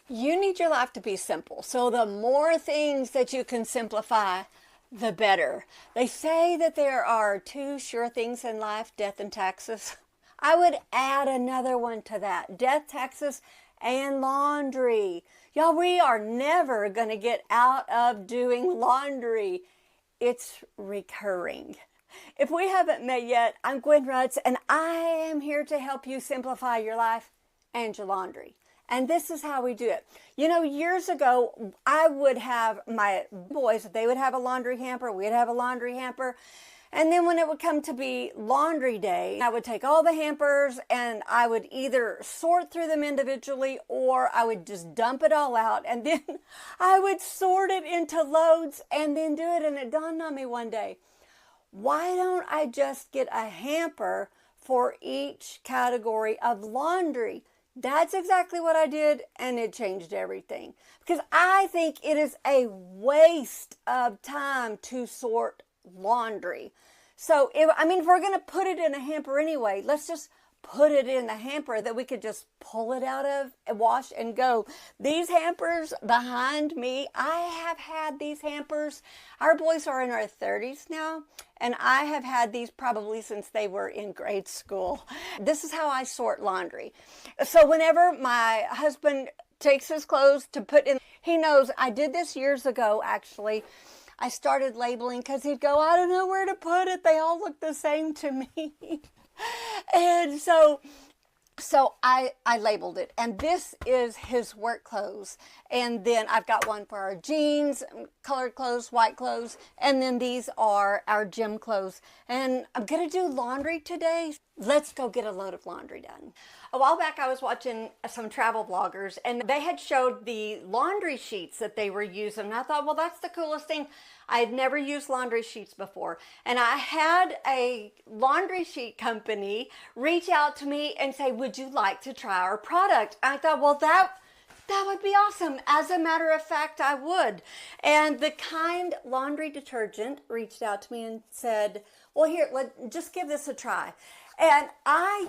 You need your life to be simple. So the more things that you can simplify, the better. They say that there are two sure things in life, death and taxes. I would add another one to that, death, taxes, and laundry. Y'all, we are never going to get out of doing laundry. It's recurring. If we haven't met yet, I'm Gwen Rutz, and I am here to help you simplify your life and your laundry. And this is how we do it. You know, years ago, I would have my boys, they would have a laundry hamper, we'd have a laundry hamper. And then when it would come to be laundry day, I would take all the hampers and I would either sort through them individually or I would just dump it all out. And then I would sort it into loads and then do it. And it dawned on me one day, why don't I just get a hamper for each category of laundry? That's exactly what I did, and it changed everything. Because I think it is a waste of time to sort laundry. So, if we're going to put it in a hamper anyway, let's just put it in the hamper that we could just pull it out of and wash and go. These hampers behind me, I have had these hampers. Our boys are in our 30s now, and I have had these probably since they were in grade school. This is how I sort laundry. So whenever my husband takes his clothes to put in, he knows I did this years ago actually. I started labeling because he'd go, I don't know where to put it. They all look the same to me. And so I labeled it, and this is his work clothes. And then I've got one for our jeans, colored clothes, white clothes, and then these are our gym clothes. And I'm going to do laundry today. Let's go get a load of laundry done. A while back I was watching some travel bloggers, and they had showed the laundry sheets that they were using. And I thought, well, that's the coolest thing. I had never used laundry sheets before. And I had a laundry sheet company reach out to me and say, would you like to try our product? And I thought, well, that would be awesome. As a matter of fact, I would. And the Kind laundry detergent reached out to me and said, well, here, just give this a try. And I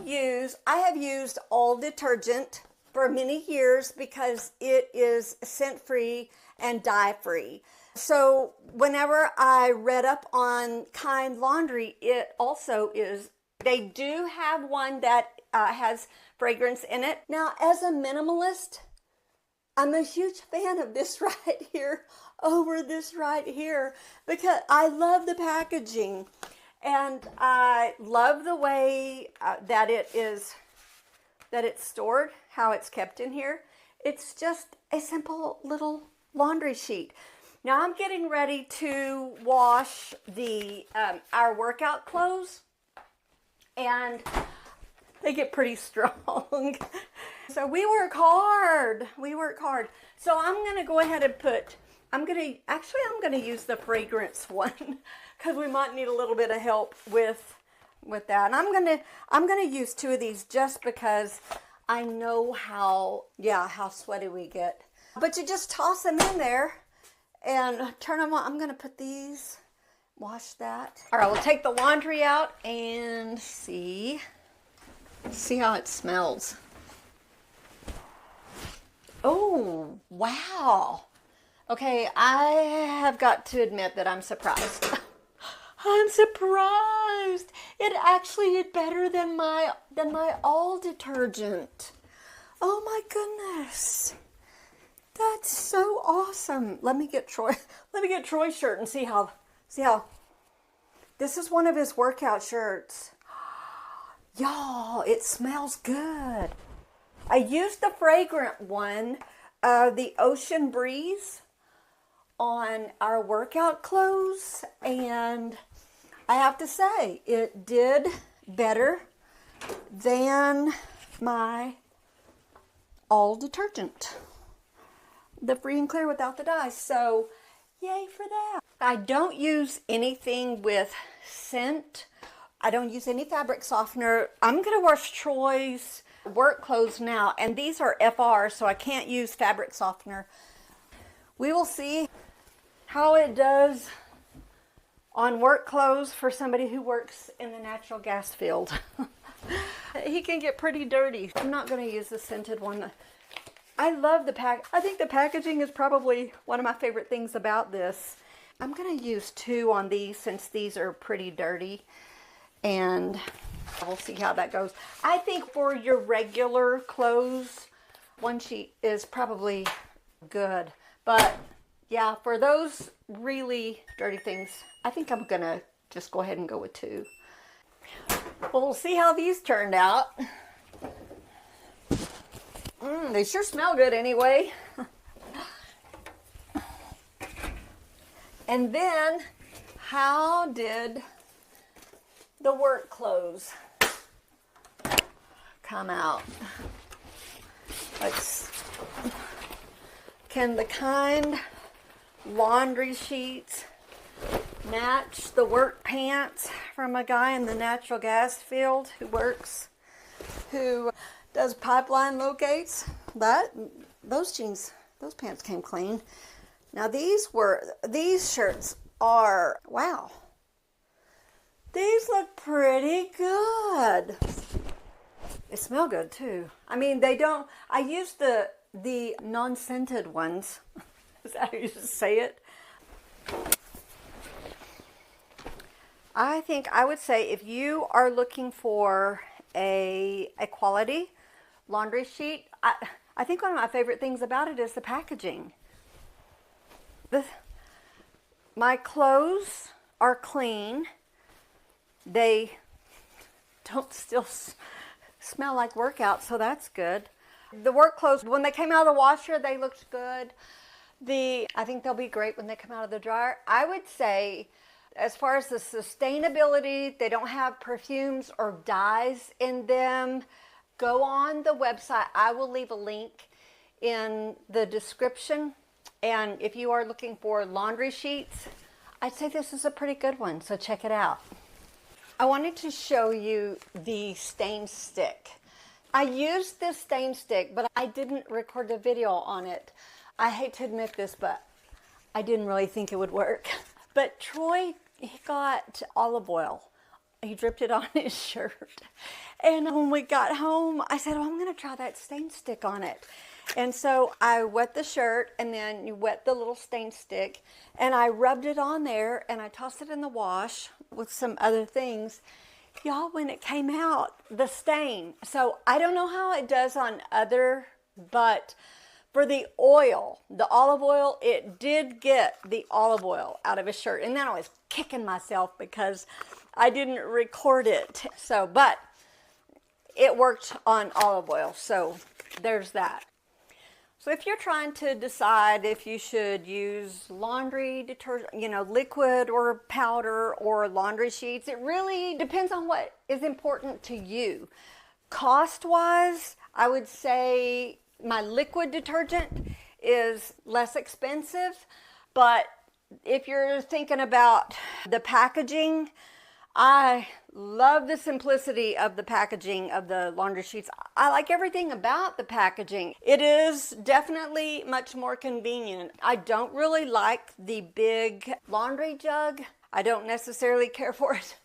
have used all detergent for many years because it is scent-free and dye-free. So whenever I read up on Kind Laundry, it also is, they do have one that has fragrance in it. Now, as a minimalist, I'm a huge fan of this right here over this right here because I love the packaging. And I love the way that it's stored, how it's kept in here. It's just a simple little laundry sheet. Now I'm getting ready to wash our workout clothes, and they get pretty strong. So we work hard. So I'm going to go ahead and I'm going to use the fragrance one because we might need a little bit of help with that. And I'm going to use two of these just because I know how sweaty we get. But you just toss them in there and turn them on. I'm going to put these, wash that. All right, we'll take the laundry out and see how it smells. Oh, wow. Okay, I have got to admit that I'm surprised. I'm surprised. It actually is better than my all detergent. Oh my goodness. That's so awesome. Let me get Troy's shirt and see how this is one of his workout shirts. Y'all, it smells good. I used the fragrant one, the Ocean Breeze, on our workout clothes, and I have to say it did better than my all detergent, the free and clear without the dye. So yay for that. I don't use anything with scent. I don't use any fabric softener. I'm gonna wash Troy's work clothes now, and these are FR, so I can't use fabric softener. We will see how it does on work clothes for somebody who works in the natural gas field. He can get pretty dirty. I'm not going to use the scented one. I love the pack. I think the packaging is probably one of my favorite things about this. I'm going to use 2 on these since these are pretty dirty, and we'll see how that goes. I think for your regular clothes, 1 sheet is probably good. But yeah, for those really dirty things, I think I'm going to just go ahead and go with 2. Well, we'll see how these turned out. They sure smell good anyway. And then, how did the work clothes come out? Can the kind laundry sheets match the work pants from a guy in the natural gas field who does pipeline locates? Those pants came clean. Now these shirts are, wow. These look pretty good. They smell good too. I mean, I used the non-scented ones. Is that how you say it? I would say if you are looking for a quality laundry sheet, I think one of my favorite things about it is the packaging. My clothes are clean. They don't still smell like workout, so that's good. The work clothes, when they came out of the washer, they looked good. I think they'll be great when they come out of the dryer. I would say, as far as the sustainability, they don't have perfumes or dyes in them. Go on the website. I will leave a link in the description. And if you are looking for laundry sheets, I'd say this is a pretty good one, so check it out. I wanted to show you the stain stick. I used this stain stick, but I didn't record a video on it. I hate to admit this, but I didn't really think it would work. But Troy, he got olive oil. He dripped it on his shirt. And when we got home, I said, I'm going to try that stain stick on it. And so I wet the shirt, and then you wet the little stain stick, and I rubbed it on there, and I tossed it in the wash with some other things. Y'all, when it came out, the stain. So I don't know how it does on but for the oil, the olive oil, it did get the olive oil out of his shirt. And then I was kicking myself because I didn't record it. So, but it worked on olive oil. So there's that. So if you're trying to decide if you should use laundry detergent, liquid or powder or laundry sheets, it really depends on what is important to you. Cost-wise, I would say my liquid detergent is less expensive, but if you're thinking about the packaging, I love the simplicity of the packaging of the laundry sheets. I like everything about the packaging. It is definitely much more convenient. I don't really like the big laundry jug. I don't necessarily care for it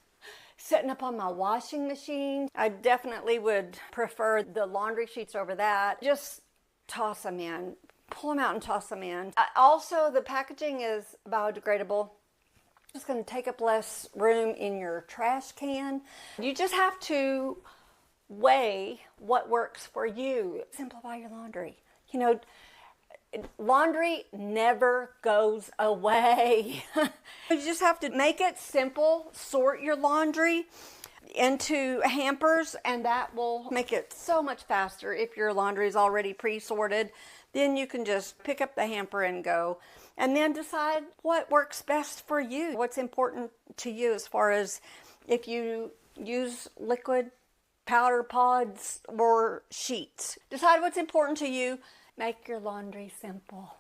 setting up on my washing machine. I definitely would prefer the laundry sheets over that. Just toss them in. Pull them out and toss them in. Also, the packaging is biodegradable. It's going to take up less room in your trash can. You just have to weigh what works for you. Simplify your laundry. Laundry never goes away. You just have to make it simple. Sort your laundry into hampers, and that will make it so much faster. If your laundry is already pre-sorted, then you can just pick up the hamper and go. And then decide what works best for you, what's important to you as far as if you use liquid, powder, pods, or sheets. Decide what's important to you. Make your laundry simple.